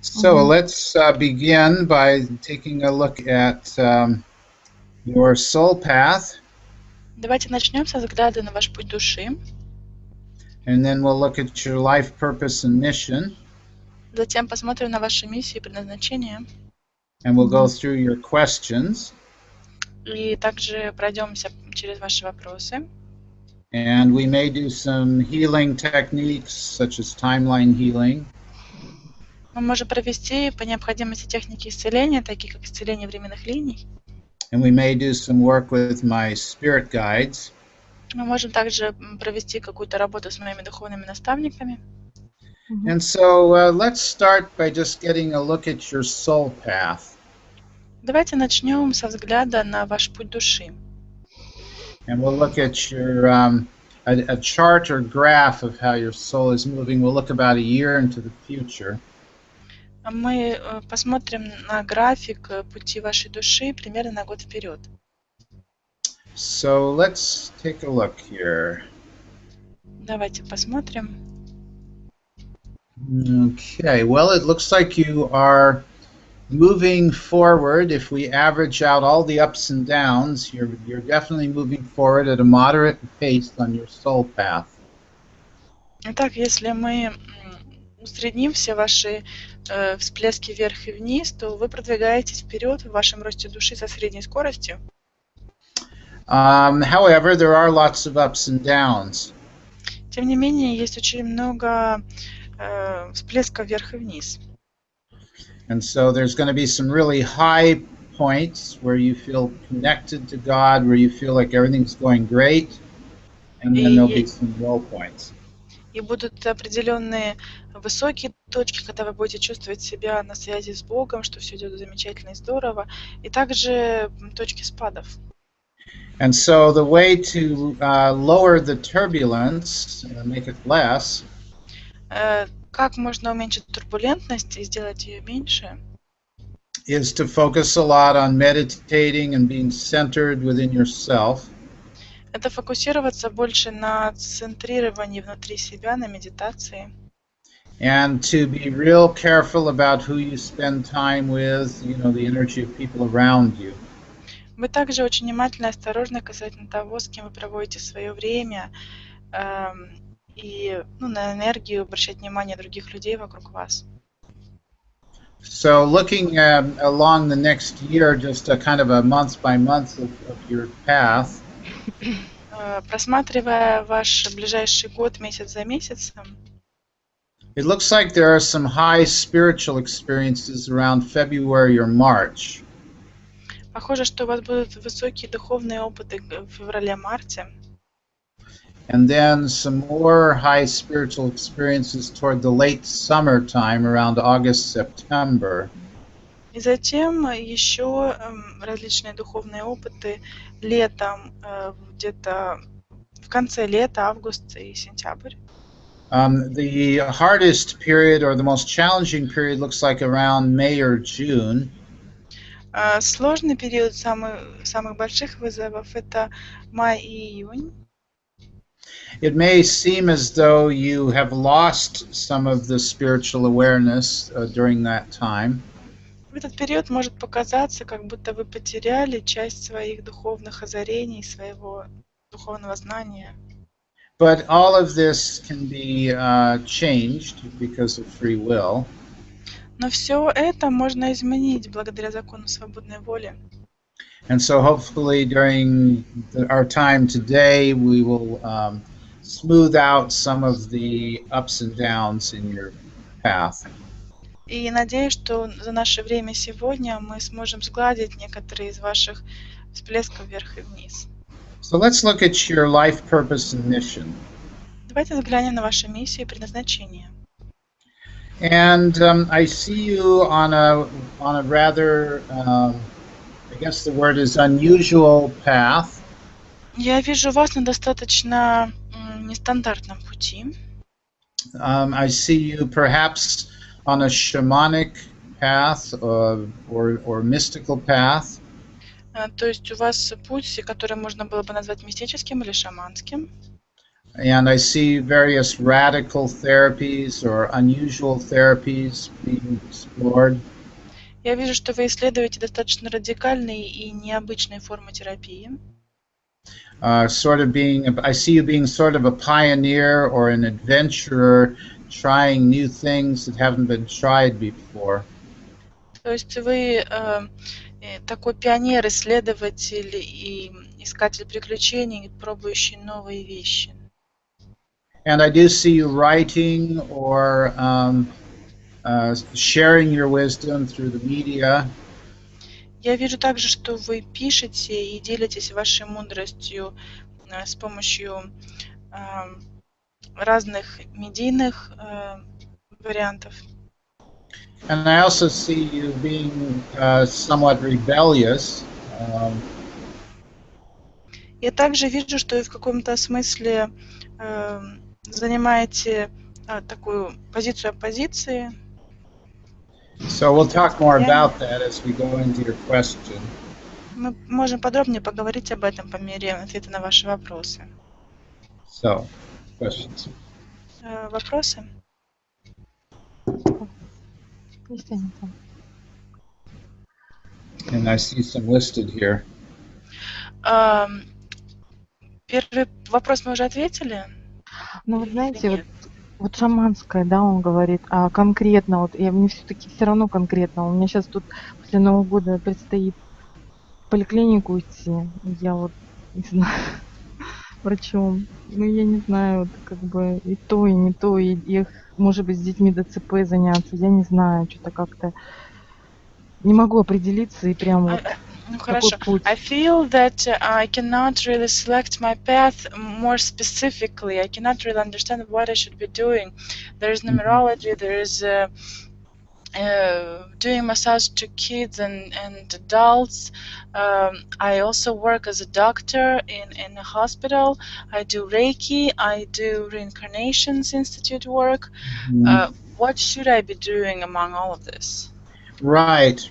So let's begin by taking a look at your soul path, Давайте начнем со взгляда на ваш путь души. and then we'll look at your life purpose and mission, Затем посмотрим на ваши миссии и предназначения. and we'll go through your questions. И также пройдемся через ваши вопросы. And we may do some healing techniques, such as timeline healing. Мы можем провести по необходимости техники исцеления, такие как исцеление временных линий. And we may do some work with my spirit guides. Мы можем также провести какую-то работу с моими духовными наставниками. And so let's start by just getting a look at your soul path. Давайте начнем со взгляда на ваш путь души. And we'll look at your a chart or graph of how your soul is moving. We'll look about a year into the future. Мы посмотрим на график пути вашей души примерно на год вперед. So let's take a look here. Давайте посмотрим. Okay, well, it looks like you are moving forward. If we average out all the ups and downs, you're definitely moving forward at a moderate pace on your soul path. Итак, если мы усредним все ваши всплески вверх и вниз, то вы продвигаетесь вперед в вашем росте души со средней скоростью. However, there are lots of ups and downs. Тем не менее, есть очень много всплесков вверх и вниз. And so there's going to be some really high points where you feel connected to God, where you feel like everything's going great, and then there'll be some low points. И будут определенные высокие точки, когда вы будете чувствовать себя на связи с Богом, что все идет замечательно и здорово, и также точки спадов. And so the way to lower the turbulence, make it less, как можно уменьшить турбулентность и сделать ее меньше? Is to focus a lot on meditating and being centered within yourself. Это фокусироваться больше на центрировании внутри себя, на медитации. And to be real careful about who you spend time with, you know, the energy of people around you. Вы также очень внимательны и осторожны касательно того, с кем вы проводите свое время, и на энергию обращать внимание других людей вокруг вас. So looking along the next year, just a kind of a month by month of your path. Просматривая ваш ближайший год месяц за месяцем, it looks like there are some high spiritual experiences around February or March. Похоже, что у вас будут высокие духовные опыты в феврале-марте. And then some more high spiritual experiences toward the late summertime, around August, September. И затем еще различные духовные опыты летом, где-то в конце лета, август и сентябрь. The hardest period or the most challenging period looks like around May or June. Сложный период самых больших вызовов это май и июнь. It may seem as though you have lost some of the spiritual awareness during that time. В этот период может показаться, как будто вы потеряли часть своих духовных озарений, своего духовного знания. But all of this can be changed because of free will. Но все это можно изменить благодаря закону свободной воли. And so hopefully during our time today we will smooth out some of the ups and downs in your path. И надеюсь, что за наше время сегодня мы сможем сгладить некоторые из ваших всплесков вверх и вниз. So let's look at your life purpose and mission. Давайте взглянем на ваши миссии и предназначение. And I see you on a rather, I guess the word is unusual path. Я вижу вас на достаточно нестандартном пути. I see you perhaps on a shamanic path or mystical path. То есть у вас путь, который можно было бы назвать мистическим или шаманским. And I see various radical therapies or unusual therapies being explored. Я вижу, что вы исследуете достаточно радикальные и необычные формы терапии. I see you being sort of a pioneer or an adventurer, trying new things that haven't been tried before. То есть вы такой пионер, исследователь и искатель приключений, пробующий новые вещи. And I do see you writing or sharing your wisdom through the media. Я вижу также, что вы пишете и делитесь вашей мудростью с помощью разных медийных вариантов. And I also see you being somewhat rebellious. Я также вижу, что вы в каком-то смысле занимаете такую позицию оппозиции. So we'll talk more about that as we go into your question. Мы можем подробнее поговорить об этом по мере ответа на ваши вопросы. So, questions. Вопросы? And I see some listed here. Первый вопрос мы уже ответили. Ну, вы знаете, вот шаманское, да, он говорит, а конкретно, вот мне все-таки все равно конкретно, у меня сейчас тут после Нового года предстоит в поликлинику идти, я вот не знаю, врачом, ну я не знаю, вот, как бы и то, и не то, и может быть с детьми ДЦП заняться, я не знаю, что-то как-то не могу определиться и прям вот. Ну хорошо. I feel that I cannot really select my path more specifically. I cannot really understand what I should be doing. There is numerology, there is doing massage to kids and adults. I also work as a doctor in a hospital. I do Reiki, I do Reincarnations Institute work. What should I be doing among all of this? Right.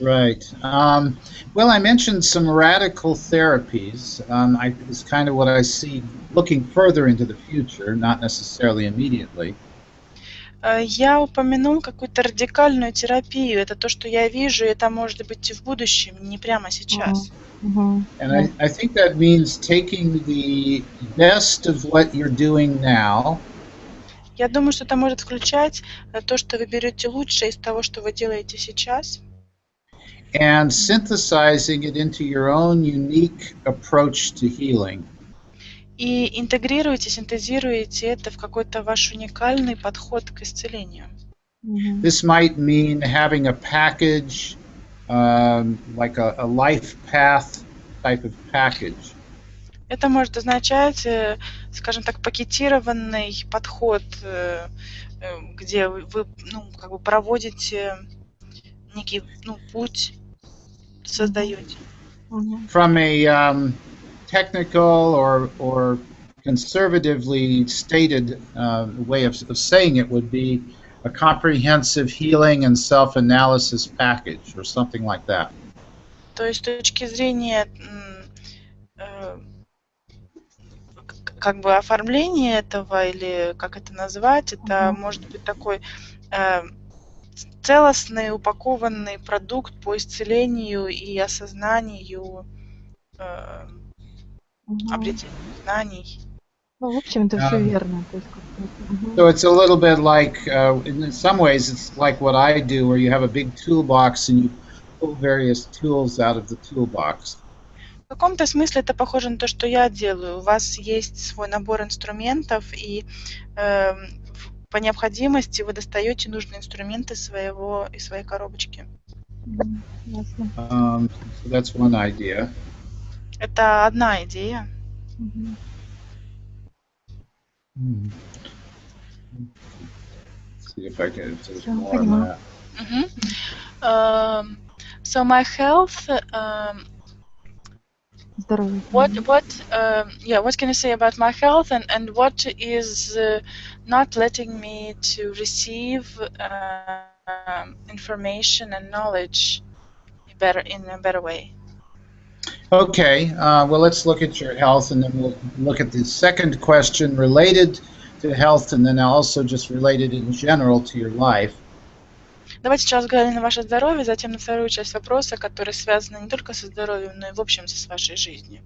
Well, I mentioned some radical therapies. It's kind of what I see looking further into the future, not necessarily immediately. Я упомянул какую-то радикальную терапию. Это то, что я вижу, и это может быть и в будущем, не прямо сейчас. And I think that means taking the best of what you're doing now. Я думаю, что это может включать то, что вы берете лучшее из того, что вы делаете сейчас. And synthesizing it into your own unique approach to healing. И интегрируете, синтезируете это в какой-то ваш уникальный подход к исцелению. This might mean having a package, like a life path type of package. Это может означать, скажем так, пакетированный подход, где вы как бы проводите некий путь, создаете. From a technical or conservatively stated way of saying it would be a comprehensive healing and self-analysis package or something like that. То есть с точки зрения как бы оформления этого, или как это назвать, это может быть такой целостный, упакованный продукт по исцелению и осознанию обретению знаний. Ну, в общем, это все верно. So it's a little bit like, in some ways, it's like what I do, where you have a big toolbox and you pull various tools out of the toolbox. В каком-то смысле это похоже на то, что я делаю. У вас есть свой набор инструментов, и по необходимости вы достаете нужные инструменты из своей коробочки. So that's one idea. Это одна идея. Let's see if I can say more on that. So my health. What can you say about my health, and what is not letting me to receive information and knowledge in a better way? Okay, well, let's look at your health, and then we'll look at the second question related to health, and then also just related in general to your life. Давайте сейчас взглянем на ваше здоровье, затем на вторую часть вопроса, которая связана не только со здоровьем, но и в общем с вашей жизнью.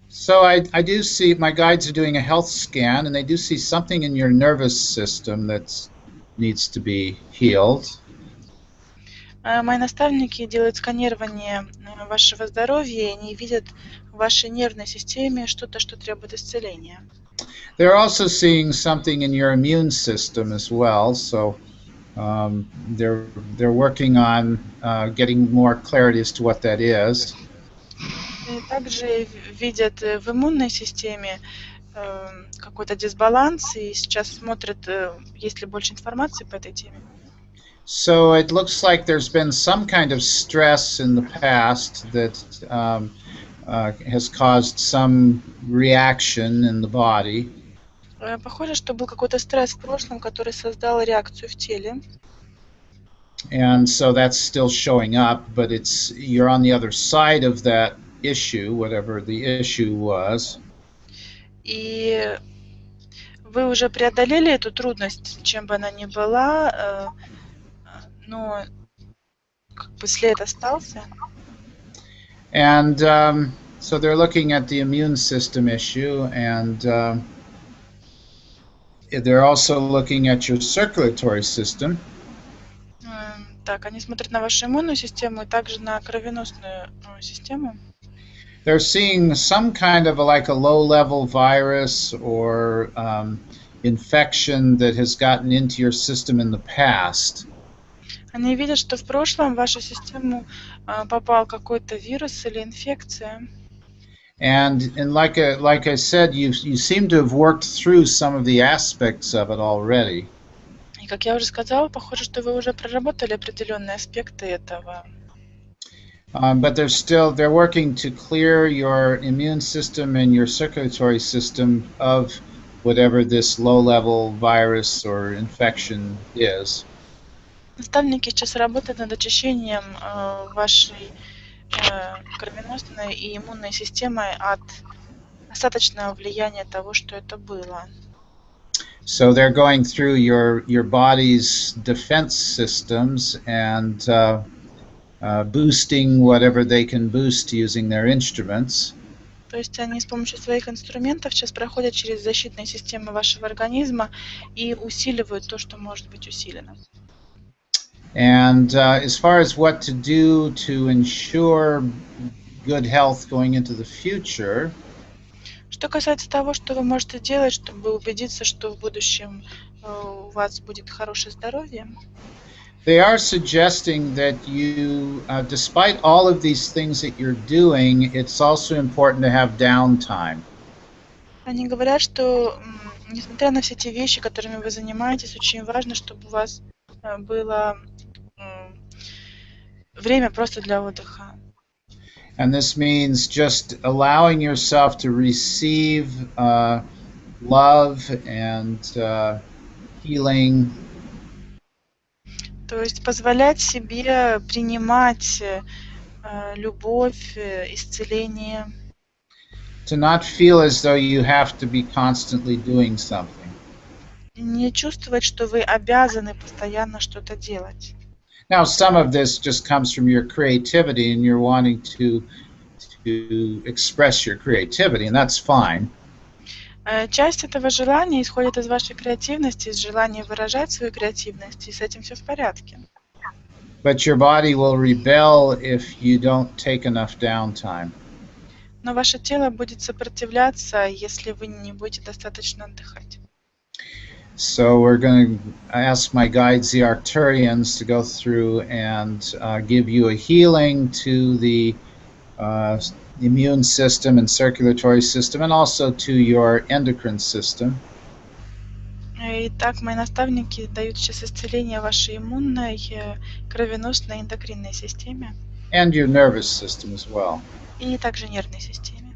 So I do see, my guides are doing a health scan, and they do see something in your nervous system that needs to be healed. Мои наставники делают сканирование вашего здоровья, и они видят в вашей нервной системе что-то, что требует исцеления. They're also seeing something in your immune system as well, so they're working on getting more clarity as to what that is. И также видят в иммунной системе какой-то дисбаланс, и сейчас смотрят, есть ли больше информации по этой теме. So it looks like there's been some kind of stress in the past that has caused some reaction in the body. Похоже, что был какой-то стресс в прошлом, который создал реакцию в теле. And so that's still showing up, but you're on the other side of that issue, whatever the issue was. И вы уже преодолели эту трудность, чем бы она ни была, но как бы след остался. And so they're looking at the immune system issue, and they're also looking at your circulatory system. Так, они смотрят на вашу иммунную систему и также на кровеносную систему. They're seeing some kind of like a low-level virus or infection that has gotten into your system in the past. Они видят, что в прошлом в вашу систему попал какой-то вирус или инфекция. And like I said, you seem to have worked through some of the aspects of it already. И как я уже сказала, похоже, что вы уже проработали определенные аспекты этого. But they're working to clear your immune system and your circulatory system of whatever this low-level virus or infection is. Наставники сейчас работают над очищением вашей кровеносной и иммунной системы от остаточного влияния того, что это было. So they're going through your body's defense systems and boosting whatever they can boost using their instruments. То есть они с помощью своих инструментов сейчас проходят через защитные системы вашего организма и усиливают то, что может быть усилено. And as far as what to do to ensure good health going into the future, что касается того, что вы можете делать, чтобы убедиться, что в будущем у вас будет хорошее здоровье, they are suggesting that you, despite all of these things that you're doing, it's also important to have downtime. Они говорят, что несмотря на все те вещи, которыми вы занимаетесь, очень важно, чтобы у вас было время просто для отдыха. And this means just allowing yourself to receive love and healing. То есть позволять себе принимать любовь, исцеление. To not feel as though you have to be constantly doing something. Не чувствовать, что вы обязаны постоянно что-то делать. Now, some of this just comes from your creativity, and you're wanting to express your creativity, and that's fine. Часть этого желания исходит из вашей креативности, из желания выражать свою креативность, и с этим все в порядке. But your body will rebel if you don't take enough downtime. Но ваше тело будет сопротивляться, если вы не будете достаточно отдыхать. So we're going to ask my guides, the Arcturians, to go through and give you a healing to the immune system and circulatory system, and also to your endocrine system. Итак, мои наставники дают сейчас исцеление вашей иммунной, кровеносной и эндокринной системе. And your nervous system as well. И также нервной системе.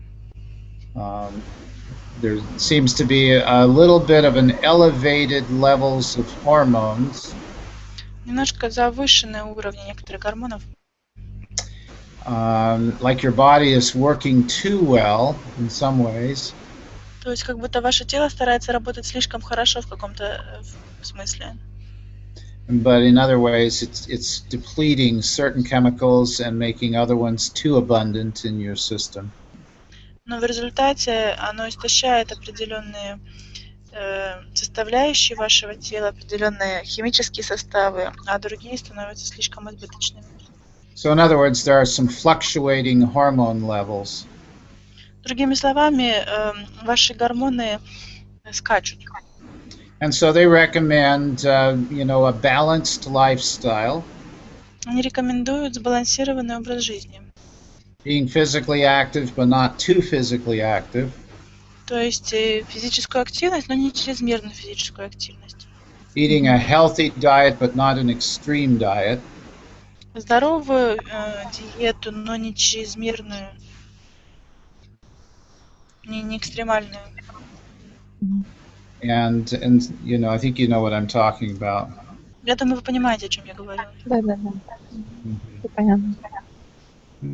There seems to be a little bit of an elevated levels of hormones. Немножко завышенные уровни некоторых гормонов. like your body is working too well in some ways. То есть как будто ваше тело старается работать слишком хорошо в каком-то смысле. But in other ways, it's depleting certain chemicals and making other ones too abundant in your system. Но в результате оно истощает определенные составляющие вашего тела, определенные химические составы, а другие становятся слишком избыточными. So in other words, there are some fluctuating hormone levels. Другими словами, ваши гормоны скачут. And so they recommend, a balanced lifestyle. Они рекомендуют сбалансированный образ жизни. Being physically active, but not too physically active. То есть физическую активность, но не чрезмерную физическую активность. Eating a healthy diet, but not an extreme diet. Здоровую диету, но не чрезмерную, не экстремальную. And I think you know what I'm talking about. Я думаю, вы понимаете, о чем я говорю. Да. Понятно.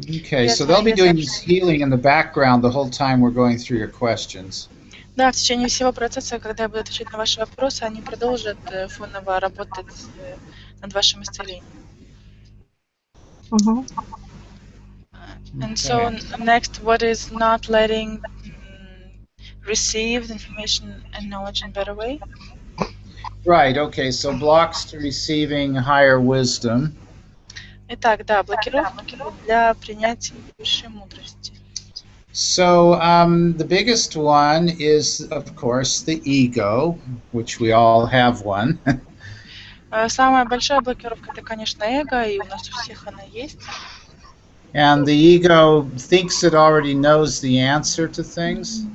Okay, so they'll be doing this healing in the background the whole time we're going through your questions. Да, в течение всего процесса, когда я буду отвечать на ваши вопросы, они продолжат фоново работать над вашим исцелением. And so next, what is not letting receive the information and knowledge in a better way? Right, okay, so blocks to receiving higher wisdom. Итак, да, блокировки для принятия высшей мудрости. So the biggest one is, of course, the ego, which we all have one. Самая большая блокировка — это, конечно, эго, и у нас у всех она есть. And the ego thinks it already knows the answer to things.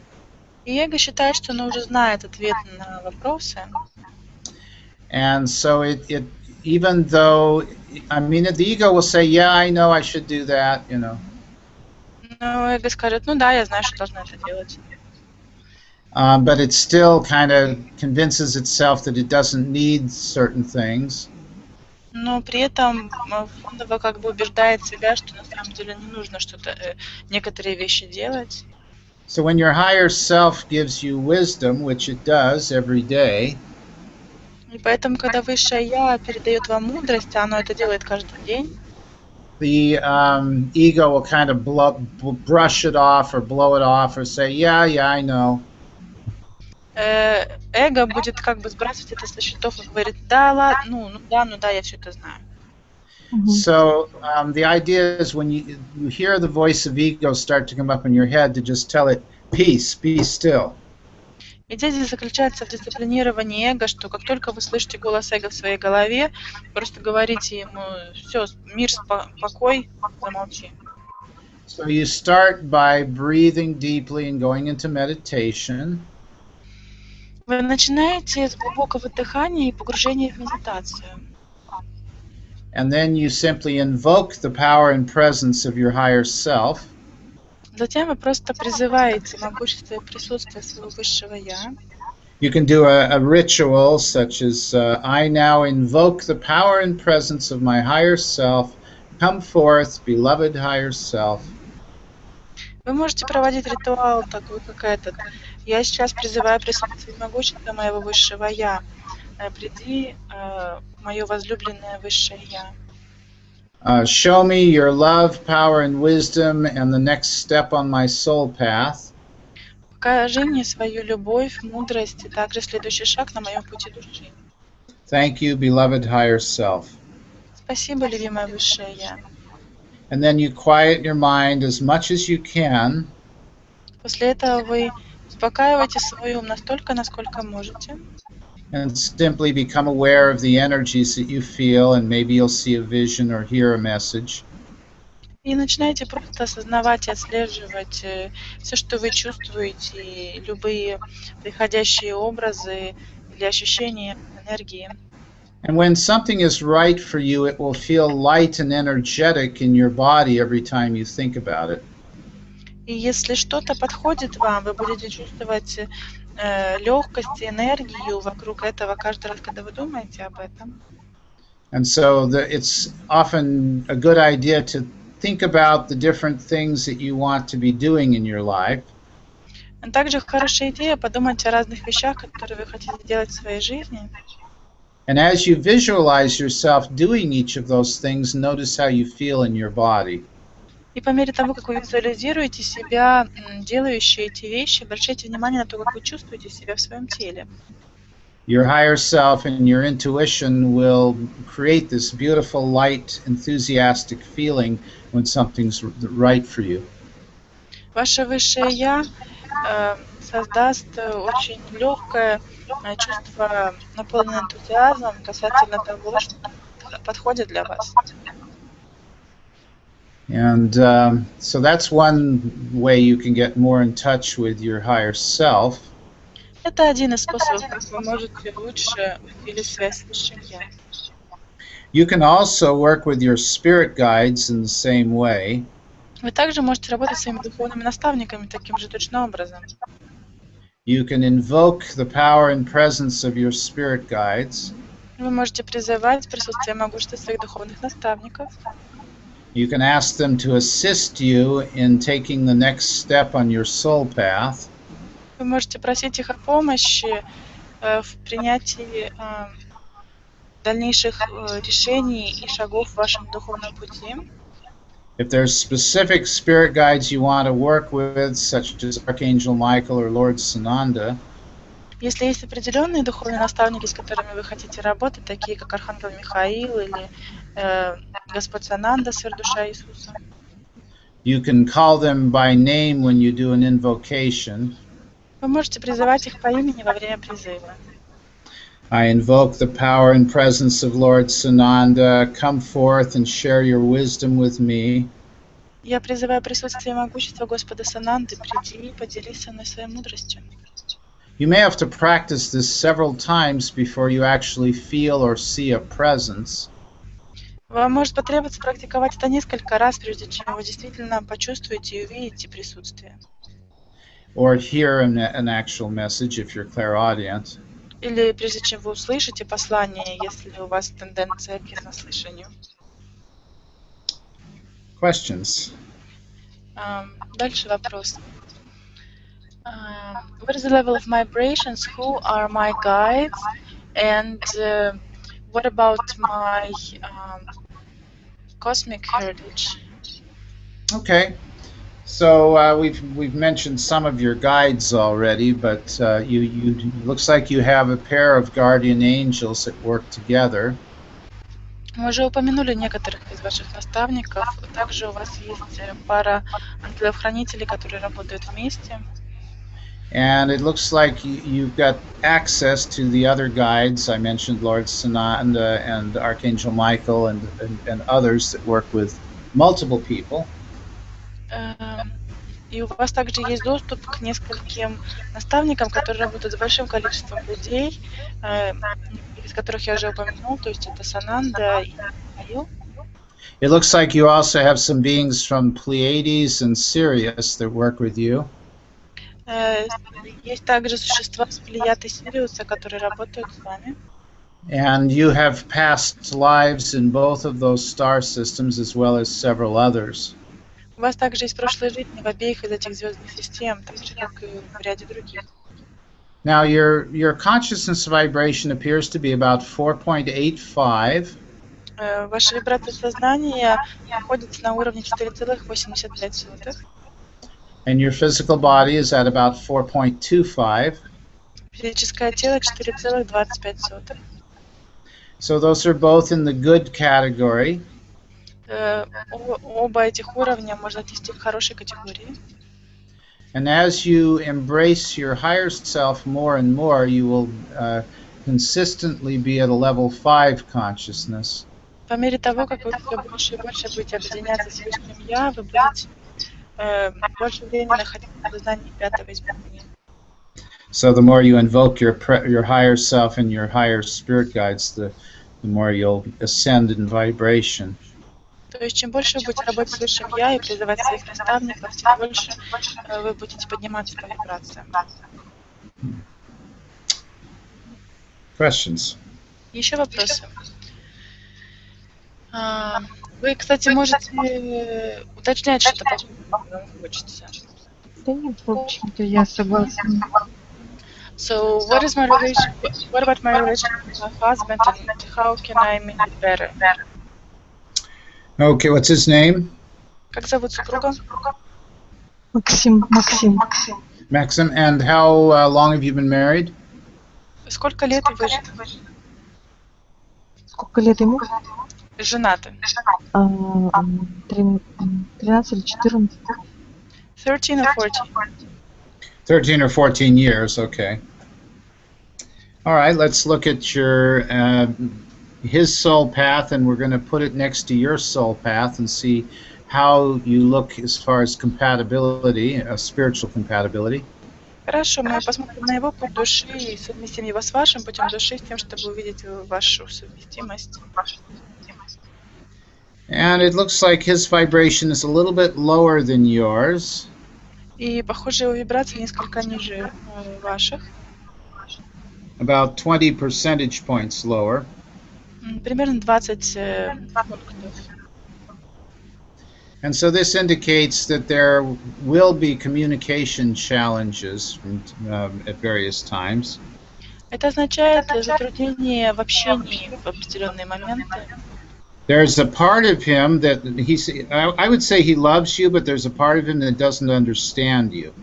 И эго считает, что оно уже знает ответ на вопросы. And so it even though, the ego will say, yeah, I know I should do that, Но эго скажет, ну да, я знаю, что должна это делать. But it still kind of convinces itself that it doesn't need certain things. Но при этом фоново как бы убеждает себя, что на самом деле не нужно некоторые вещи делать. So when your higher self gives you wisdom, which it does every day, И поэтому, когда высшее я передает вам мудрость, а оно это делает каждый день, the ego will kind of brush it off or blow it off or say, yeah, I know. Эго будет как бы сбрасывать это со счетов и говорит, да, ладно, ну да, я все это знаю. So the idea is when you hear the voice of ego start to come up in your head, to just tell it, peace, be still. Идея здесь заключается в дисциплинировании эго, что как только вы слышите голос эго в своей голове, просто говорите ему, все, мир, покой, замолчи. So you start by breathing deeply and going into meditation. Вы начинаете с глубокого дыхания и погружения в медитацию. And then you simply invoke the power and presence of your higher self. Затем вы просто призываете могущество и присутствие своего высшего я. You can do a ritual such as, I now invoke the power and presence of my higher self. Come forth, beloved higher self. Вы можете проводить ритуал такой, как этот. Я сейчас призываю присутствие и могущество моего высшего я. Приди, мое возлюбленное высшее я. Show me your love, power, and wisdom, and the next step on my soul path. Покажи мне свою любовь, мудрость и также следующий шаг на моем пути души. Thank you, beloved higher self. Спасибо, любимое высшее я. And then you quiet your mind as much as you can. После этого вы успокаиваете свой ум настолько, насколько можете. And simply become aware of the energies that you feel, and maybe you'll see a vision or hear a message. И начинаете просто осознавать и отслеживать все, что вы чувствуете, и любые приходящие образы или ощущения энергии. And when something is right for you, it will feel light and energetic in your body every time you think about it. И если что-то подходит вам, вы будете чувствовать легкость и энергию вокруг этого каждый раз, когда вы думаете об этом. And so it's often a good idea to think about the different things that you want to be doing in your life. Также хорошая идея подумать о разных вещах, которые вы хотите делать в своей жизни. And as you visualize yourself doing each of those things, notice how you feel in your body. И по мере того, как вы визуализируете себя, делающие эти вещи, обращайте внимание на то, как вы чувствуете себя в своем теле. Your higher self and your intuition will create this beautiful, light, enthusiastic feeling when something's right for you. Ваше высшее Я создаст очень легкое чувство, наполненное энтузиазмом касательно того, что подходит для вас. And so that's one way you can get more in touch with your higher self. Это один из способов, как вы можете лучше усилить связь с высшим Я. You can also work with your spirit guides in the same way. Вы также можете работать с своими духовными наставниками таким же точно образом. You can invoke the power and presence of your spirit guides. Вы можете призывать присутствие могущества своих духовных наставников. You can ask them to assist you in taking the next step on your soul path. Вы можете просить их о помощи в принятии дальнейших решений и шагов в вашем духовном пути. If there's specific spirit guides you want to work with, such as Archangel Michael or Lord Sananda, если есть определенные духовные наставники, с которыми вы хотите работать, такие как Архангел Михаил или Господь Сананда, Сверхдуша Иисуса, you can call them by name when you do an invocation. вы можете призывать их по имени во время призыва. I invoke the power and presence of Lord Sananda. Come forth and share your wisdom with me. Я призываю присутствие и могущества Господа Сананды, приди и поделись со мной своей мудростью. You may have to practice this several times before you actually feel or see a presence. Вам может потребоваться практиковать это несколько раз, прежде чем вы действительно почувствуете и увидите присутствие. Or hear an actual message if you're clairaudient. Или прежде чем вы услышите послание, если у вас тенденция к яснослышанию. Questions? Дальше вопрос. What is the level of vibrations? Who are my guides? And what about my cosmic heritage? Okay. So we've mentioned some of your guides already, but you looks like you have a pair of guardian angels that work together. Мы уже упомянули некоторых из ваших наставников. Также у вас есть пара ангелов-хранителей, которые работают вместе. And it looks like you've got access to the other guides. I mentioned Lord Sananda and Archangel Michael and others that work with multiple people. И у вас также есть доступ к нескольким наставникам, которые работают с большим количеством людей, из которых я уже упомянул, то есть это Сананда и Михаил. It looks like you also have some beings from Pleiades and Sirius that work with you. Есть также существа с Плеяд и Сириуса, которые работают с вами. And you have past lives in both of those star systems as well as several others. У вас также есть прошлые жизни в обеих из этих звездных систем, так же как и в ряде других. Now your consciousness vibration appears to be about 4.85. Ваша вибрация сознания находится на уровне 4,85. And your physical body is at about 4.25. Физическое тело 4,25. So those are both in the good category. Оба этих уровня можно отнести к хорошей категории. And as you embrace your higher self more and more, you will consistently be at a level 5 consciousness. По мере того, как вы все больше и больше будете объединяться с Высшим Я, вы будете больше времени находиться в сознании пятого измерения. So the more you invoke your higher self and your higher spirit guides, the more you'll ascend in vibration. То есть, чем больше вы будете работать с Высшим Я и призывать своих наставников, тем больше вы будете подниматься по вибрациям. Questions? Еще вопросы? Вы, кстати, можете уточнять что-то, если вам хочется. Да нет, в общем-то, я согласна. So, what is my relation? What about my relationship with my husband, and how can I make it better? Okay, what's his name? Как зовут супруга? Максим. Maxim. And how long have you been married? Сколько лет вы Сколько лет ему? женаты? 13 или 14. 13 or 14? 13 or 14 years, okay. All right, let's look at your his soul path, and we're going to put it next to your soul path and see how you look as far as compatibility, spiritual compatibility. Хорошо, мы посмотрим на его путь души и совместим его с вашим путем души, с тем, чтобы увидеть вашу совместимость. And it looks like his vibration is a little bit lower than yours. И, похоже, его вибрации несколько ниже ваших. About 20 percentage points lower. Примерно 20 пунктов. And so this indicates that there will be communication challenges at various times. Это означает затруднение в общении в определенные моменты. There's a part of him that I would say he loves you, but there's a part of him that doesn't understand you.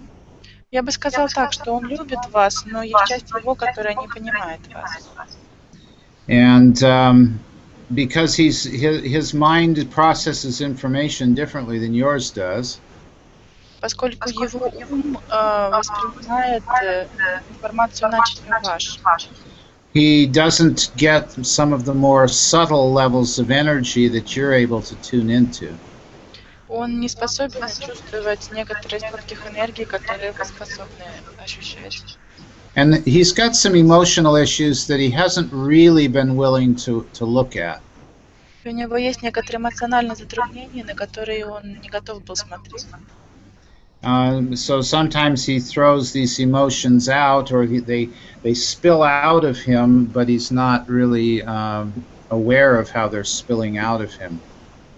Я бы сказал так, что он любит вас, но есть часть его, которая не понимает вас. And because his mind processes information differently than yours does. Поскольку его ум воспринимает информацию иначе, чем ваш. He doesn't get some of the more subtle levels of energy that you're able to tune into. Он не способен чувствовать некоторые из тонких энергий, которые вы способны ощущать. And he's got some emotional issues that he hasn't really been willing to look at. У него есть некоторые эмоциональные затруднения, на которые он не готов был смотреть. So sometimes he throws these emotions out, or they spill out of him, but he's not really aware of how they're spilling out of him.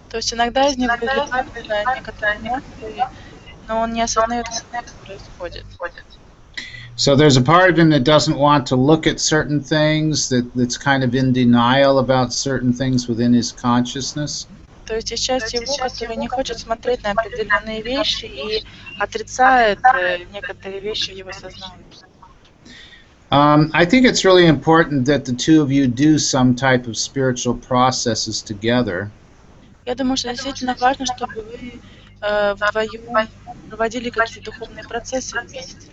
То есть иногда из него вылетают некоторые эмоции, но он не осознает, что происходит. So there's a part of him that doesn't want to look at certain things, that's kind of in denial about certain things within his consciousness. То есть есть часть его, которая не хочет смотреть на определенные вещи и отрицает некоторые вещи в его сознании. I think it's really important that the two of you do some type of spiritual processes together. Я думаю, что действительно важно, чтобы вы вдвоем проводили какие-то духовные процессы вместе.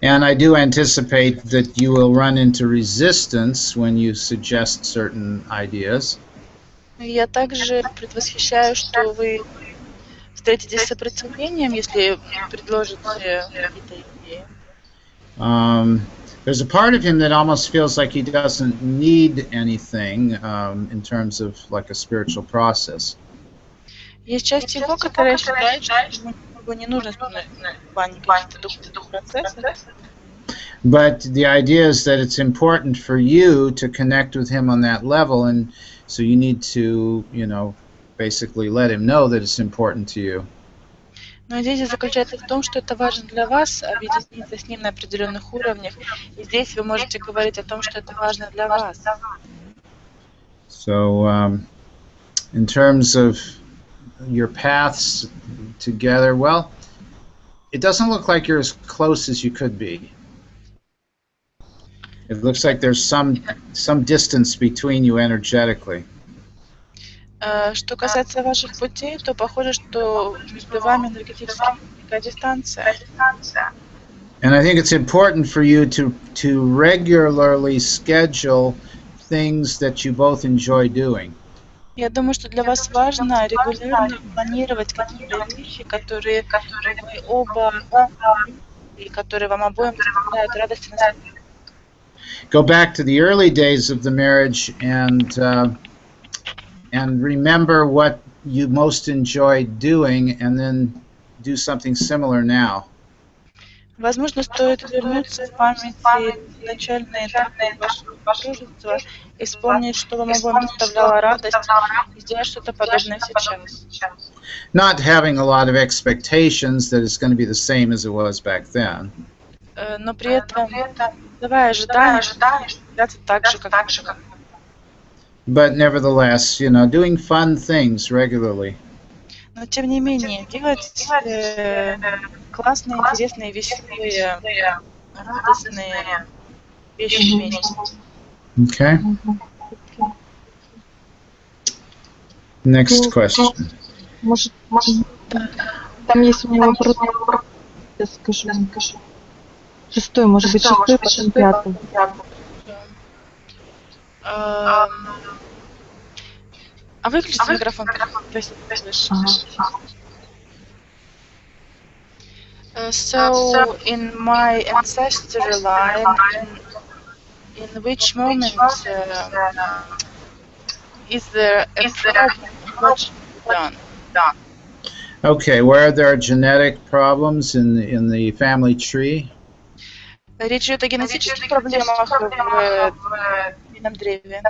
And I do anticipate that you will run into resistance when you suggest certain ideas. Я также предвосхищаю, что вы встретитесь с сопротивлением, если предложите какие-то идеи. There's a part of him that almost feels like he doesn't need anything in terms of like a spiritual process. Есть часть его, которая считает, что ему не нужно в плане каких-то духовных процессов. But the idea is that it's important for you to connect with him on that level, and so you need to, basically let him know that it's important to you. Но идея заключается в том, что это важно для вас, объединиться с ним на определенных уровнях. И здесь вы можете говорить о том, что это важно для вас. So, in terms of your paths together, well, it doesn't look like you're as close as you could be. It looks like there's some distance between you energetically. Что касается ваших путей, то похоже, что между вами энергетически некая дистанция. And I think it's important for you to regularly schedule things that you both enjoy doing. Я думаю, что для вас важно регулярно планировать какие-то вещи, которые вы оба и которые вам обоим доставляют радость и наслаждение. Go back to the early days of the marriage and remember what you most enjoyed doing, and then do something similar now. Возможно, стоит вернуться в памяти в начальные этапы вашего супружества и вспомнить, что вам обоим доставляло радость, и сделать что-то подобное сейчас. Not having a lot of expectations that it's going to be the same as it was back then. Но при этом давая ожидания, что будет так же, как тогда. But nevertheless, you know, doing fun things regularly. Но тем не менее, делать классные, интересные, веселые, радостные вещи вместе. Okay. Next question. Может, там есть у меня вопрос, я скажу. Шестой, может быть, шестой, потом пятый. А выключите микрофон, если слышишь. So, in my ancestral line, in which moment is there a problem? What should be done? Okay, where there are genetic problems in the family tree? Речь идет о генетических проблемах в семейном древе.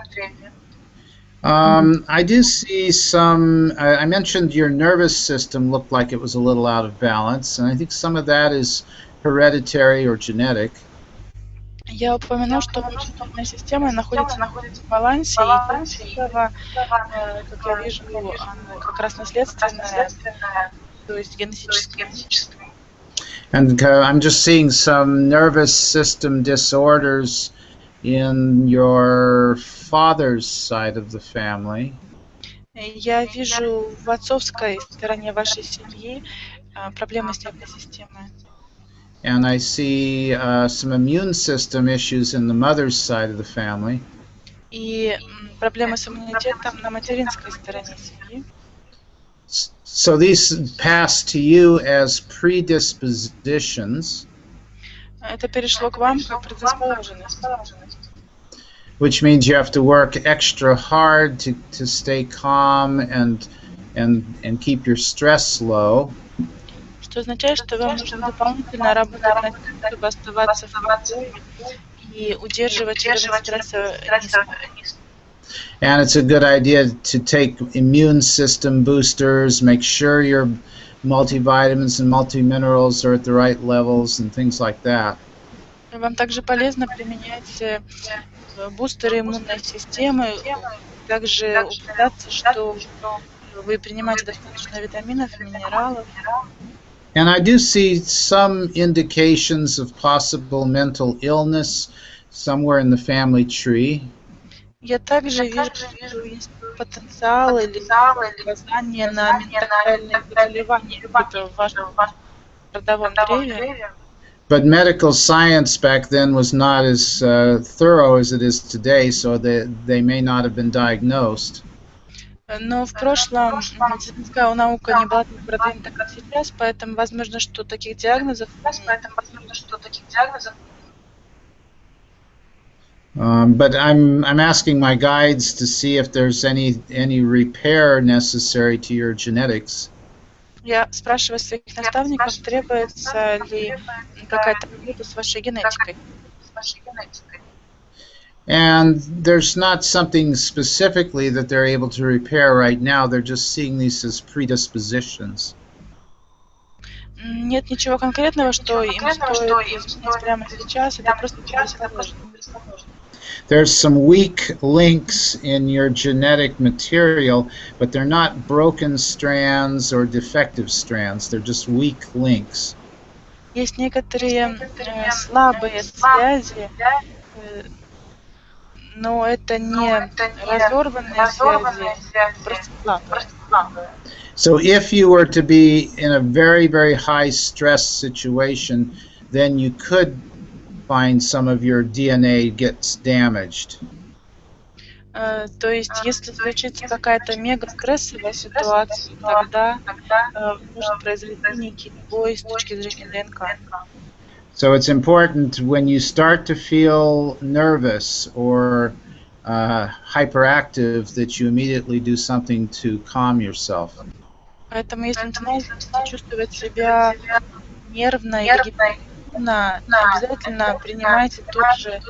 I do see some. I mentioned your nervous system looked like it was a little out of balance, and I think some of that is hereditary or genetic. Я упомянул, что ваша нервная система находится в балансе, и из этого, как я вижу, как раз наследственное, то есть генетическое. And I'm just seeing some nervous system disorders in your father's side of the family. Я вижу в отцовской стороне вашей семьи проблемы с нервной системой. And I see some immune system issues in the mother's side of the family. И проблемы с иммунитетом на материнской стороне семьи. So these pass to you as predispositions. Это перешло к вам как предрасположенность. Which means you have to work extra hard to stay calm and keep your stress low. Что означает, что вам нужно дополнительно работать над тем, чтобы оставаться в покое и удерживать уровень стресса низко. And it's a good idea to take immune system boosters, make sure your multivitamins and multiminerals are at the right levels and things like that. Вам также полезно применять бустеры иммунной системы, также убедиться, что вы принимаете достаточно витаминов и минералов. And I do see some indications of possible mental illness somewhere in the family tree. Я также вижу, что есть потенциал или указание на ментальные заболевания в вашем родовом древе. But medical science back then was not as thorough as it is today, so they may not have been diagnosed. Но в прошлом медицинская наука не была так продвинута, как сейчас, поэтому возможно, что таких диагнозов But I'm asking my guides to see if there's any repair necessary to your genetics. Я спрашиваю своих наставников, требуется ли какая-то работа с вашей генетикой. And there's not something specifically that they're able to repair right now. They're just seeing these as predispositions. Нет ничего конкретного, что им стоит изменить прямо сейчас. Это просто предрасположенность. There's some weak links in your genetic material, but they're not broken strands or defective strands. They're just weak links. Есть некоторые слабые связи, но это не разорванные связи, просто слабые. So if you were to be in a very, very high stress situation, then you could find some of your DNA gets damaged. То есть, если случится какая-то мега-стрессовая ситуация, тогда может произойти некий сбой с точки зрения ДНК. So it's important when you start to feel nervous or hyperactive that you immediately do something to calm yourself. Поэтому, если начинаете чувствовать себя нервно или мужчина, не обязательно принимайте тут же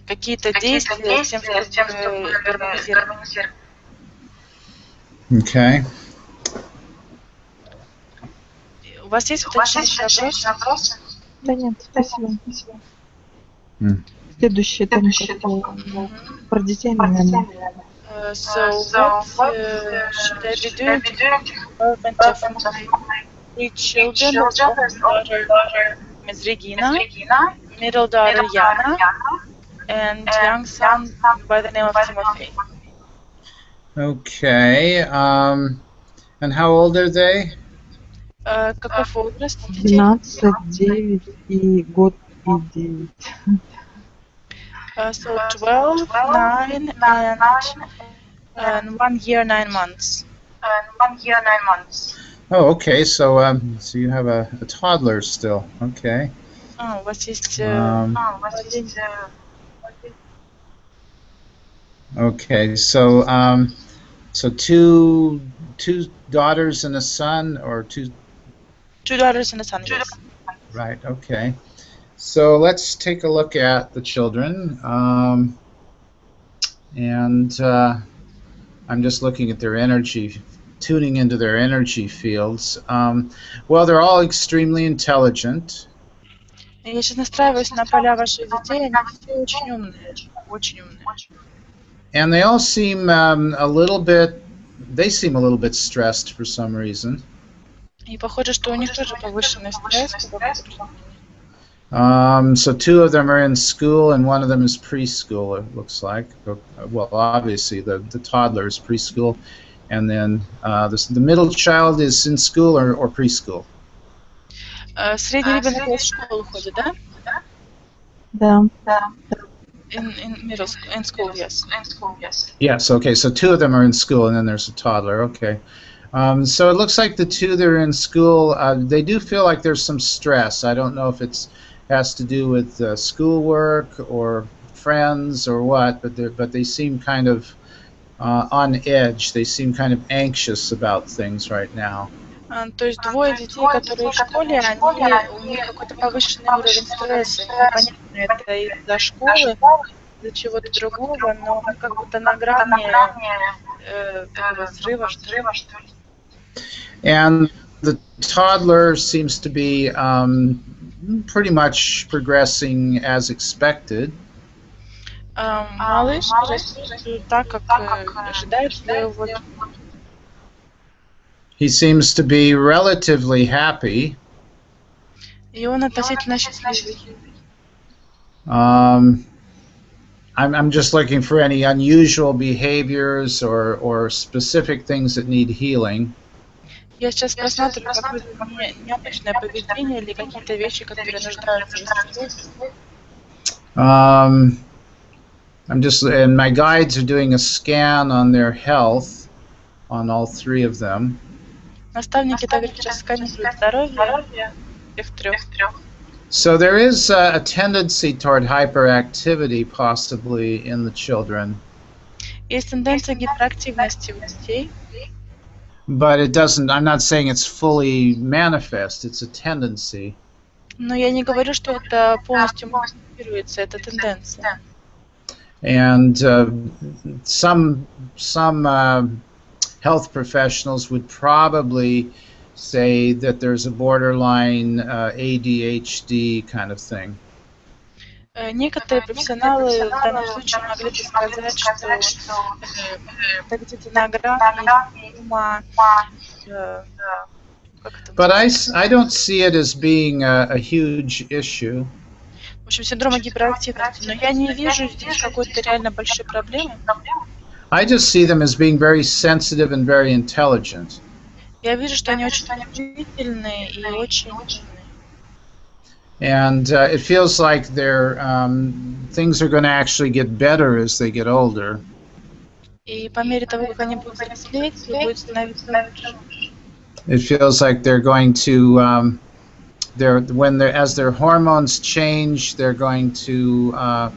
какие-то действия с тем, чтобы гармонизировать. Okay. У вас есть уточняющие вопросы? Да нет, спасибо. Hmm. Следующий там про детей, наверное. So what should I be doing to development of my 3 children? Daughter Ms. Regina, middle daughter Yana, and young son by the name of Timothy. Okay. And how old are they? Каков возраст детей? 12, 9 и год и 9. So 12, 9, and 1 year, 9 months. Oh, okay. So so you have a toddler still. Okay. У вас есть Okay. So so two daughters and a son, or two. 2 daughters and a son, yes. Right. Okay. So let's take a look at the children, and I'm just looking at their energy, tuning into their energy fields. Well, they're all extremely intelligent. Я сейчас настраиваюсь на поля ваших детей, они все очень умные, очень умные. And they all seem a little bit stressed for some reason. И похоже, что у них тоже повышенный стресс. So two of them are in school and one of them is preschool, it looks like. Well, obviously the toddler is preschool, and then the middle child is in school or preschool. Средний ребенок в школу ходит, да? Да. In school, yes. Yes, okay, so two of them are in school and then there's a toddler, okay. So it looks like the two that are in school, they do feel like there's some stress. I don't know if it has to do with schoolwork or friends or what, but they seem kind of on edge. They seem kind of anxious about things right now. То есть двое детей, которые в школе, у них какой-то повышенный уровень стресса. Непонятно, это из-за школы, из-за чего-то другого, но как будто на грани такого взрыва, что ли. And the toddler seems to be pretty much progressing as expected. Малыш растет так, как ожидается. Вот. He seems to be relatively happy. И он относительно счастливый. I'm just looking for any unusual behaviors or specific things that need healing. Я сейчас просматриваю какое-то необычное поведение или какие-то вещи, которые нуждаются в исцелении. And my guides are doing a scan on their health on all three of them. Наставники также сейчас сканируют здоровье всех трех. So there is a tendency toward hyperactivity possibly in the children. Есть тенденция гиперактивности у детей. But it doesn't, I'm not saying it's fully manifest, it's a tendency. Но я не говорю, что это полностью манифестируется, это тенденция. And some health professionals would probably say that there's a borderline ADHD kind of thing. Некоторые профессионалы в данном случае могли бы сказать, что это где-то на грани ума. But I don't see it as being a huge issue. В общем, синдрома гиперактивности, но я не вижу здесь какой-то реально большой проблемы. I just see them as being very sensitive and very intelligent. Я вижу, что они очень чувствительные и очень умные. And it feels like things are going to actually get better as they get older. И по мере того, как они будут взрослеть, будет становиться лучше. It feels like they're going to, as their hormones change, they're going to,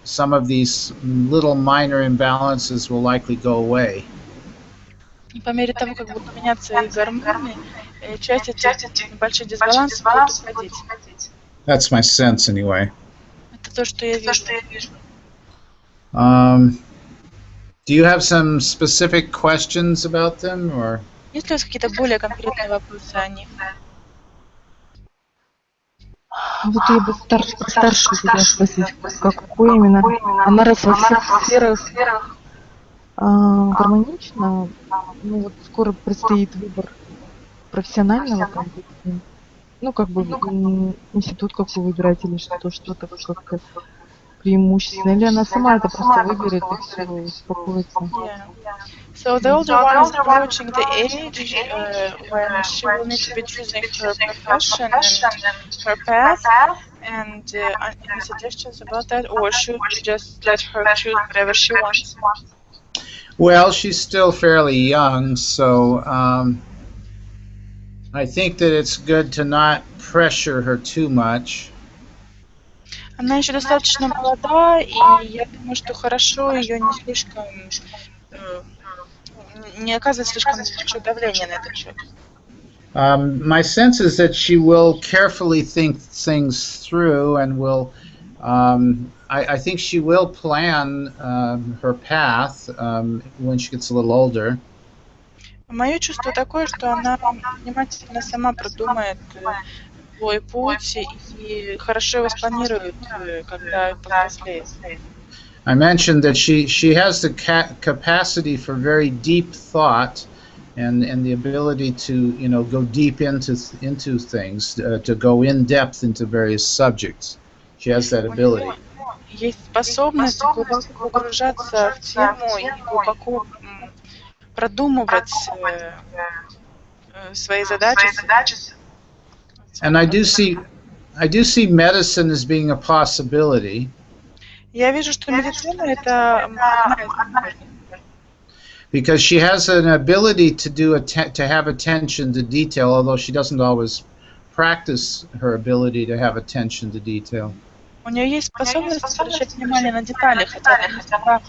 some of these little minor imbalances will likely go away. И по мере того, как будут меняться их гормоны, и часть этих небольших дисбалансов будет уходить. That's my sense, anyway. Это то, что я вижу. Do you have some specific questions about them, or? Есть ли у вас какие-то более конкретные вопросы о них? Вот я бы старшую хотела спросить, какой именно? Она раз во всех сферах гармонична, ну вот скоро предстоит выбор профессионального конкурса. Ну, как бы институт какой выбирать или что-то как-то преимущественно. Или она сама это просто выберет и все, успокоится. Yeah. So the older one is approaching the age when she will need to be choosing her profession and her path. And any suggestions about that, or should we just let her choose whatever she wants? Well, she's still fairly young, so I think that it's good to not pressure her too much. Она еще достаточно молода, и я думаю, что хорошо ее не слишком не оказывать слишком большое давление на этот счет. My sense is that she will carefully think things through and will, I think she will plan her path when she gets a little older. Мое чувство такое, что она внимательно сама продумает свой путь и хорошо его спланирует, когда повзрослеет. I mentioned that she has the capacity for very deep thought and the ability to, you know, go deep into things, to go in depth into various subjects. She has that ability. Есть способность глубоко погружаться в тему и глубоко продумывать свои задачи. And I do see medicine as being a possibility. Я вижу, что медицина это одна из возможностей. Because she has an ability to have attention to detail, although she doesn't always practice her ability to have attention to detail. У нее есть способность обращать внимание на детали, хотя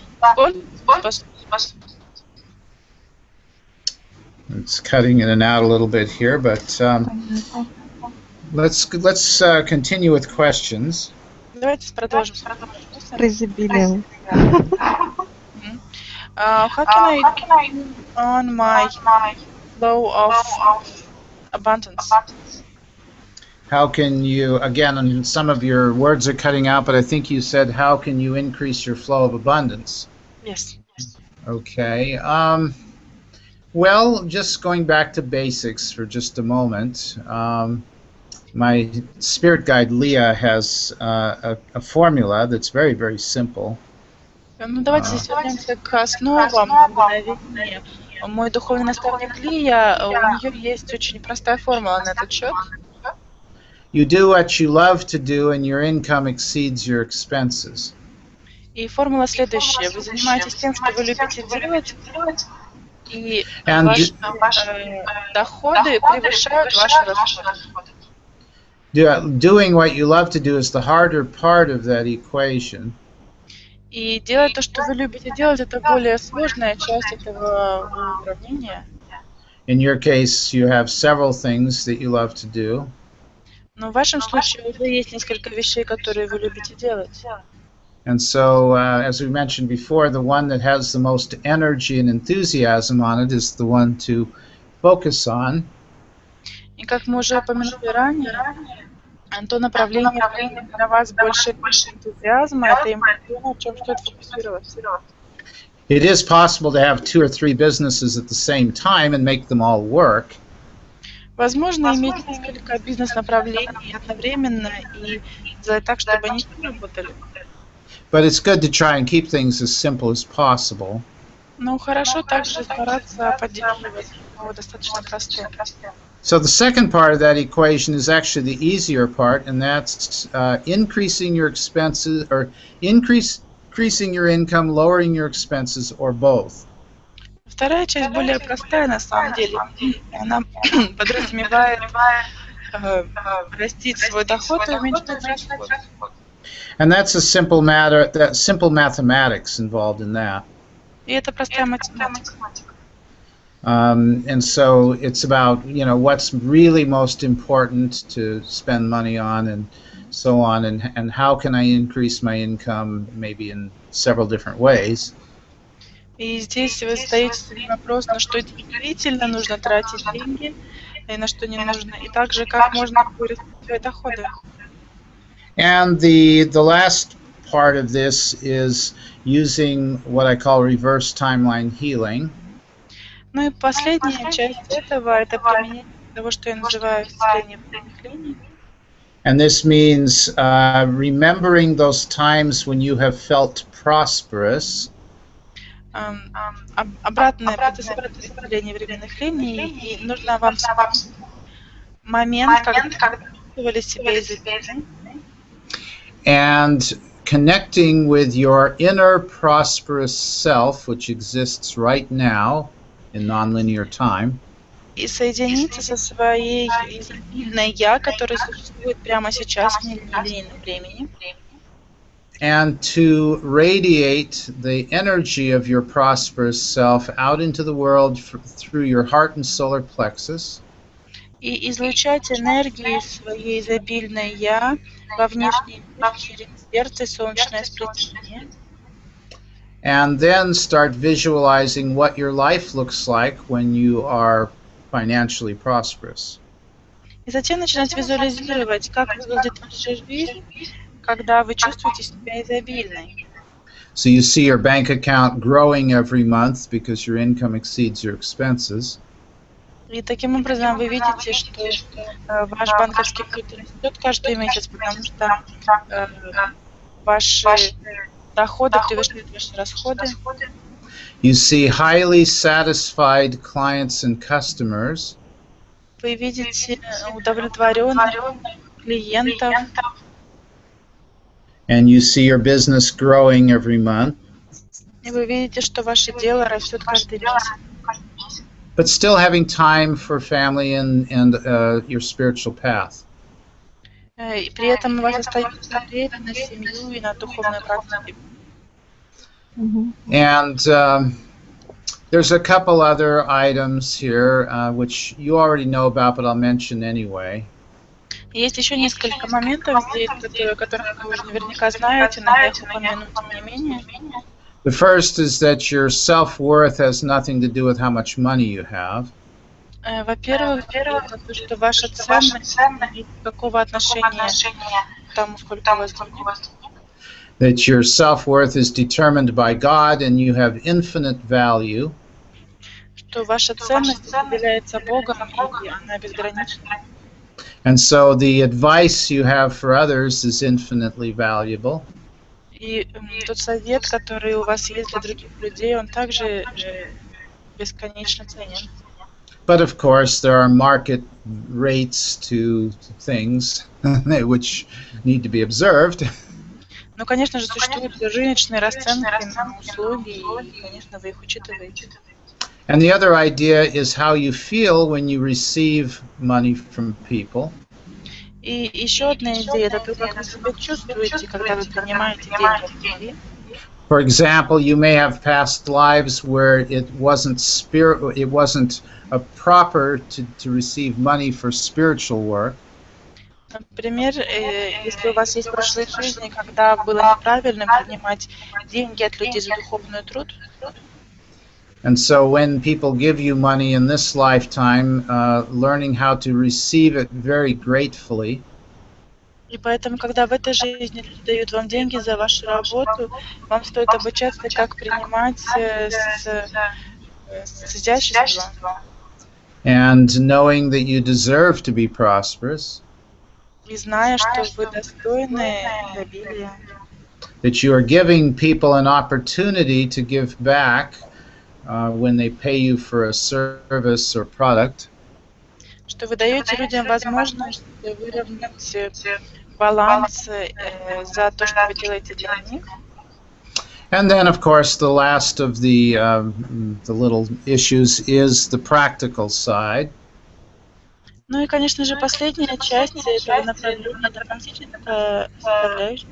It's cutting in and out a little bit here, but let's continue with questions. Давайте продолжим. Разобелел. How can I on my flow of abundance? How can you, again, some of your words are cutting out, but I think you said, how can you increase your flow of abundance? Yes. Okay. Well, just going back to basics for just a moment. My spirit guide Leah has a formula that's very, very simple. Ну, давайте здесь вернемся к основам мгновения. Мой духовный наставник Лия, у нее есть очень простая формула на этот счет. You do what you love to do, and your income exceeds your expenses. И формула следующая. Вы занимаетесь тем, что вы любите делать, и And ваши доходы превышают ваши расходы. Doing what you love to do is the harder part of that equation. И делать то, что вы любите делать, это более сложная часть этого уравнения. In your case, you have several things that you love to do. Но в вашем случае уже есть несколько вещей, которые вы любите делать. And so, as we mentioned before, the one that has the most energy and enthusiasm on it is the one to focus on. И как мы уже упомянули ранее, то направление для вас больше энтузиазма, это именно то, на чем стоит фокусироваться. It is possible to have 2 or 3 businesses at the same time and make them all work. Возможно, иметь несколько бизнес-направлений одновременно и сделать так, чтобы они не работали. But it's good to try and keep things as simple as possible. Но хорошо также стараться поддерживать его достаточно простым. So the second part of that equation is actually the easier part, and that's increasing your expenses, or increasing your income, lowering your expenses, or both. Вторая часть более простая на самом деле. Она подразумевает растить свой доход и уменьшать расход. And that's a simple matter. That simple mathematics involved in that. И это простая математика. And so it's about, what's really most important to spend money on and so on, and how can I increase my income maybe in several different ways. И здесь вы задаете себе вопрос, на что действительно нужно тратить деньги, и на что не нужно, и также как можно вырастить свои доходы. And the last part of this is using what I call reverse timeline healing. Ну и последняя часть этого — это применение того, что я называю исцеление временных линий. And this means remembering those times when you have felt prosperous. Обратное исцеление временных линий, и нужно вам вспомнить момент, когда вы чувствовали себя изобильной. And connecting with your inner prosperous self, which exists right now in nonlinear time. И соединиться со своей изобильной «я», которая существует прямо сейчас в нелинейном времени. And to radiate the energy of your prosperous self out into the world through your heart and solar plexus. И излучать энергию своей изобильной «я» во внешний мир через сердце и солнечное сплетение. And then start visualizing what your life looks like when you are financially prosperous. И затем начинать визуализировать, как выглядит ваша жизнь, когда вы чувствуете себя изобильной. So you see your bank account growing every month because your income exceeds your expenses. И таким образом вы видите, что ваш банковский счет растет каждый месяц, потому что ваши доходы превышают ваши расходы. You see highly satisfied clients and customers. Вы видите удовлетворенных клиентов. And you see your business growing every month. И вы видите, что ваше дело растет каждый месяц. But still having time for family and your spiritual path. И при этом у вас остается время на семью и на духовную практику. And there's a couple other items here which you already know about, but I'll mention anyway. Есть еще несколько моментов здесь, которые вы уже наверняка знаете, но я их упомяну тем не менее. The first is that your self-worth has nothing to do with how much money you have. Во-первых, это то, что ваша ценность не имеет никакого отношения к тому, сколько у вас денег. That your self-worth is determined by God and you have infinite value. Что ваша ценность определяется Богом, и она безгранична. And so the advice you have for others is infinitely valuable. И тот совет, который у вас есть для других людей, он также бесконечно ценен. But of course, there are market rates to things which need to be observed. Ну, конечно же, существуют рыночные расценки на услуги, и, конечно, вы их учитываете. And the other idea is how you feel when you receive money from people. И еще одна идея — это то, как вы себя чувствуете, когда вы принимаете деньги от людей. For example, you may have past lives where it wasn't proper to receive money for spiritual work. Например, если у вас есть прошлые жизни, когда было неправильно принимать деньги от людей за духовный труд. And so when people give you money in this lifetime, learning how to receive it very gratefully. И поэтому, когда в этой жизни люди дают вам деньги за вашу работу, вам стоит обучаться, как принимать с изяществом. And knowing that you deserve to be prosperous. И зная, что вы достойны изобилия. That you are giving people an opportunity to give back when they pay you for a service or product. Что вы даете людям возможность выровнять баланс за то, что вы делаете для них. And then, of course, the last of the little issues is the practical side. Ну и, конечно же, последняя часть этого направления — это практическая составляющая.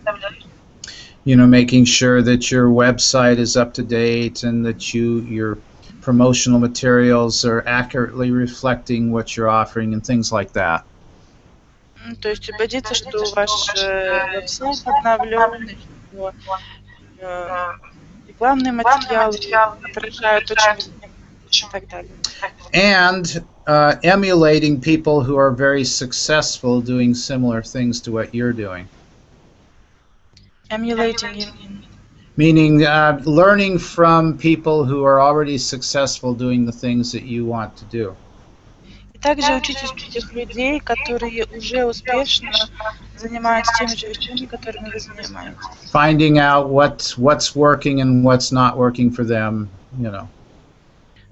You know, making sure that your website is up to date and that your promotional materials are accurately reflecting what you're offering and things like that. То есть убедиться, что ваш веб-сайт обновлен, что рекламные материалы отражают то, чем вы занимаетесь, и так далее. And emulating people who are very successful doing similar things to what you're doing. Emulating you mean? Meaning learning from people who are already successful doing the things that you want to do. И также учитесь у тех людей, которые уже успешно занимаются теми же вещами, которыми вы занимаетесь. Finding out what's working and what's not working for them, you know.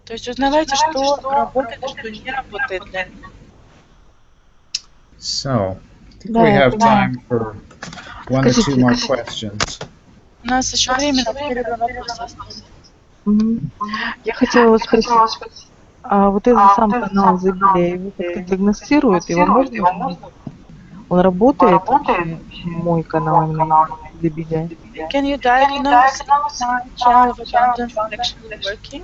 То есть узнавайте, что работает, а что не работает для них. So, I think we have time for one or two more questions. У нас еще время на первый вопрос остался. Я хотела вас спросить, а вот этот сам канал изобилия, его как-то диагностируют, его можно? Он работает, мой канал именно изобилия? Can you diagnose my channel of abundance actually working?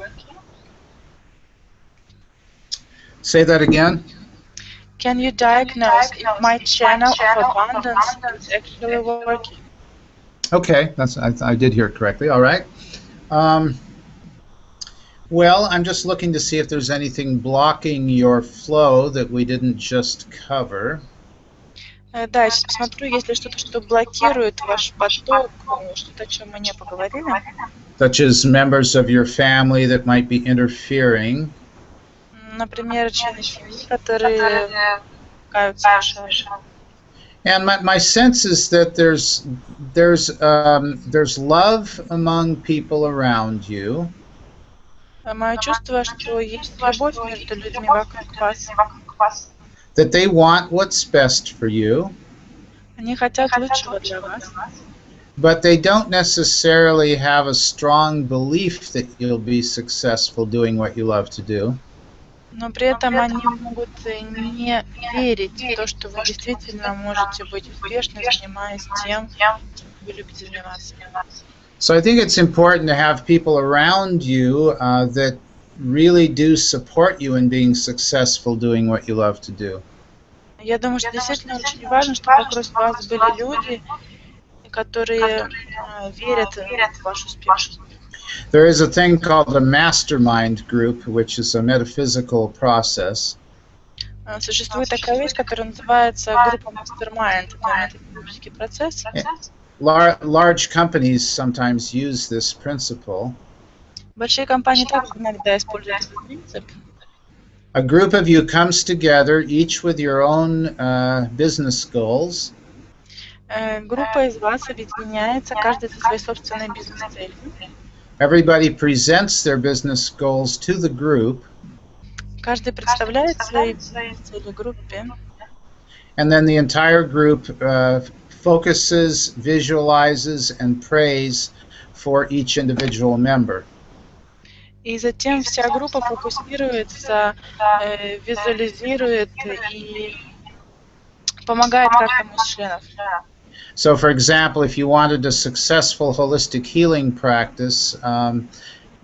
Say that again. Can you diagnose if my channel of abundance is actually working? Okay, I did hear it correctly. All right. Well, I'm just looking to see if there's anything blocking your flow that we didn't just cover. Да, я сейчас посмотрю, есть ли что-то, что блокирует ваш поток, что-то, о чем мы не поговорили. Such as members of your family that might be interfering. Например, члены семьи, которые мешают. And my sense is that there's love among people around you. Мое чувство, что есть любовь между людьми вокруг вас. That they want what's best for you. Они хотят лучшего для вас. But they don't necessarily have a strong belief that you'll be successful doing what you love to do. Но при этом они могут не верить в то, что вы действительно можете быть успешны, занимаясь тем, чем вы любите заниматься. So I think it's important to have people around you that really do support you in being successful doing what you love to do. Я думаю, что действительно очень важно, чтобы вокруг вас были люди, которые верят в ваш успех. There is a thing called a mastermind group, which is a metaphysical process. Существует такая вещь, которая называется группа Mastermind. Это метафизический процесс. Large companies sometimes use this principle. Большие компании также иногда используют этот принцип. A group of you comes together, each with your own business goals. Группа из вас объединяется, каждый со своей собственной бизнес-целью. Everybody presents their business goals to the group. Каждый представляет свои цели группе. And then the entire group focuses, visualizes, and prays for each individual member. И затем вся группа фокусируется, визуализирует и помогает каждому из членов. So, for example, if you wanted a successful holistic healing practice,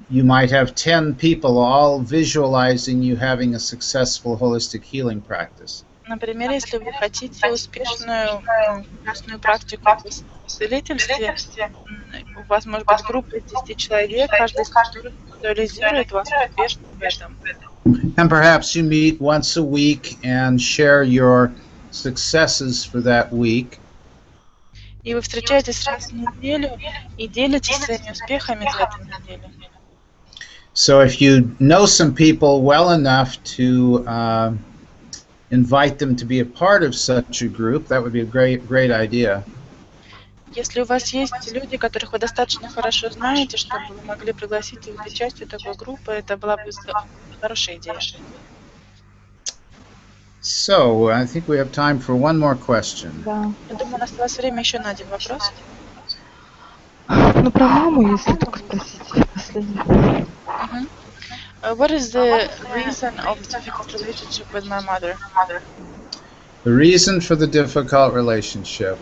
you might have 10 people all visualizing you having a successful holistic healing practice. Например, если вы хотите успешную практику в исцелительстве, у вас может быть группа из 10 человек, каждый из которых визуализирует вас успешным в этом. And perhaps you meet once a week and share your successes for that week. И вы встречаетесь раз в неделю и делитесь своими успехами за эту неделю. So if you know some people well enough to invite them to be a part of such a group, that would be a great idea. Если у вас есть люди, которых вы достаточно хорошо знаете, чтобы вы могли пригласить их быть частью такой группы, это была бы хорошая идея. So, I think we have time for one more question. Да. Я думаю, у нас осталось время еще на один вопрос. Ну, про маму, если только спросить, последний. What is the reason of the difficult relationship with my mother? The reason for the difficult relationship.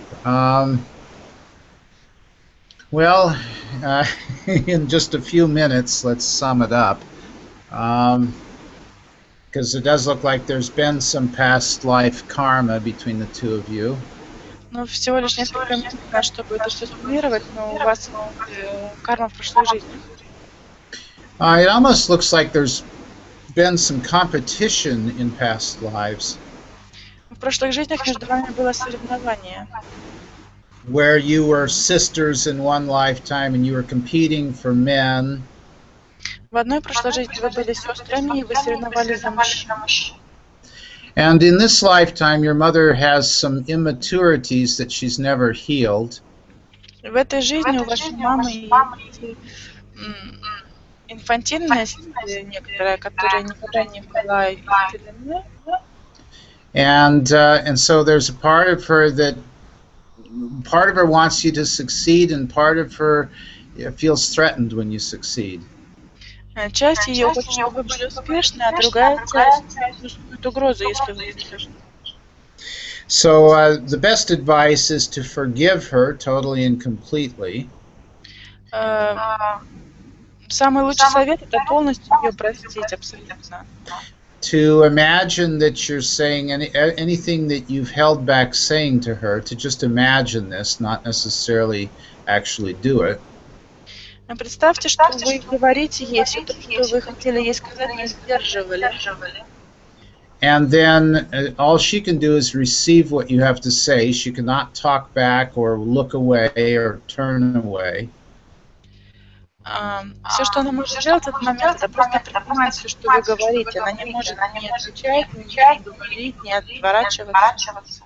Well, in just a few minutes, let's sum it up. Because it does look like there's been some past life karma between the two of you. Ну, всего лишь несколько минут, чтобы это все суммировать, но у вас карма в прошлой жизни. It almost looks like there's been some competition in past lives. В прошлых жизнях между вами было соревнование. Where you were sisters in one lifetime and you were competing for men. В одной прошлой жизни вы были сестрами, и вы соревновались за мужчин. And in this lifetime, your mother has some immaturities that she's never healed. В этой жизни у вашей мамы есть инфантильность некоторая, которая никогда не была исцелена. And so there's a part of her wants you to succeed, and part of her feels threatened when you succeed. Часть ее хочет, чтобы вы были успешны, а другая часть чувствует угрозу, если вы успешны. So the best advice is to forgive her totally and completely. Самый лучший совет — это полностью ее простить абсолютно. To imagine that you're saying anything that you've held back saying to her, to just imagine this, not necessarily actually do it. Представьте, что вы говорите ей все то, что вы хотели ей сказать, не сдерживали. And then all she can do is receive what you have to say. She cannot talk back or look away or turn away. Все, что она может сделать в этот момент, это просто принимать все, что вы говорите. Она не может ни отвечать, ни говорить, ни отворачиваться.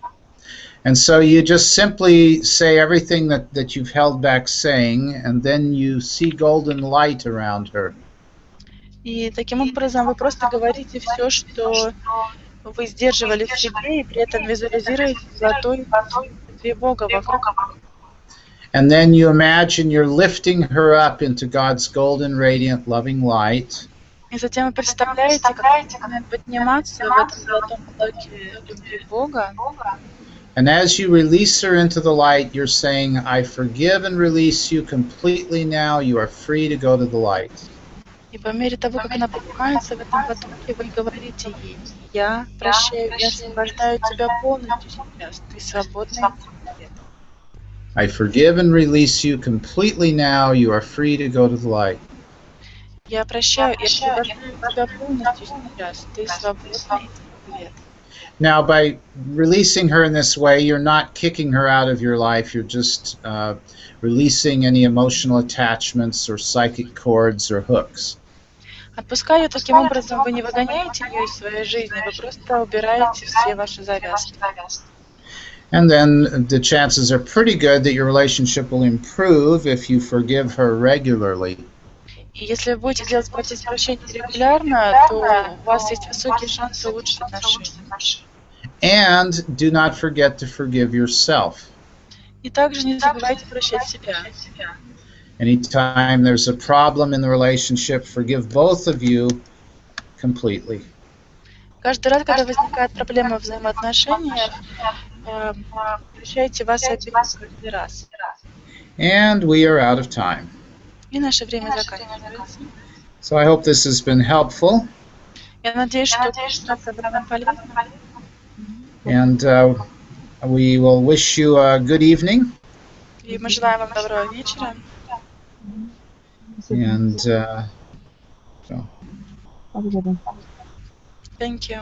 And so you just simply say everything that you've held back saying, and then you see golden light around her. И таким образом вы просто говорите все, что вы сдерживали в себе, и при этом визуализируете золотой свет Бога вокруг. And then you imagine you're lifting her up into God's golden, radiant, loving light. И затем вы представляете, как она начинает подниматься в этом золотом потоке любви Бога. And as you release her into the light, you're saying, I forgive and release you completely now. You are free to go to the light. И по мере того, как она поднимается в этом потоке, вы говорите ей: я прощаю, я освобождаю тебя полностью сейчас. Ты свободна. I forgive and release you completely now. You are free to go to the light. Я прощаю и освобождаю тебя полностью сейчас. Ты свободна. Now, by releasing her in this way, you're not kicking her out of your life. You're just releasing any emotional attachments or psychic cords or hooks. Отпуская ее таким образом, вы не выгоняете ее из своей жизни, вы просто убираете все ваши завязки. And then the chances are pretty good that your relationship will improve if you forgive her regularly. И если вы будете делать процесс прощения регулярно, то у вас есть высокие шансы улучшить отношения. And do not forget to forgive yourself. И также не забывайте прощать себя. Anytime there's a problem in the relationship, forgive both of you completely. Каждый раз, когда возникает проблема в взаимоотношениях, прощайте вас обеих каждый раз. And we are out of time. И наше время заканчивается. So I hope this has been helpful. Я надеюсь, что это было вам полезно. And we will wish you a good evening. И мы желаем вам доброго вечера. And so. Благодарю. Thank you.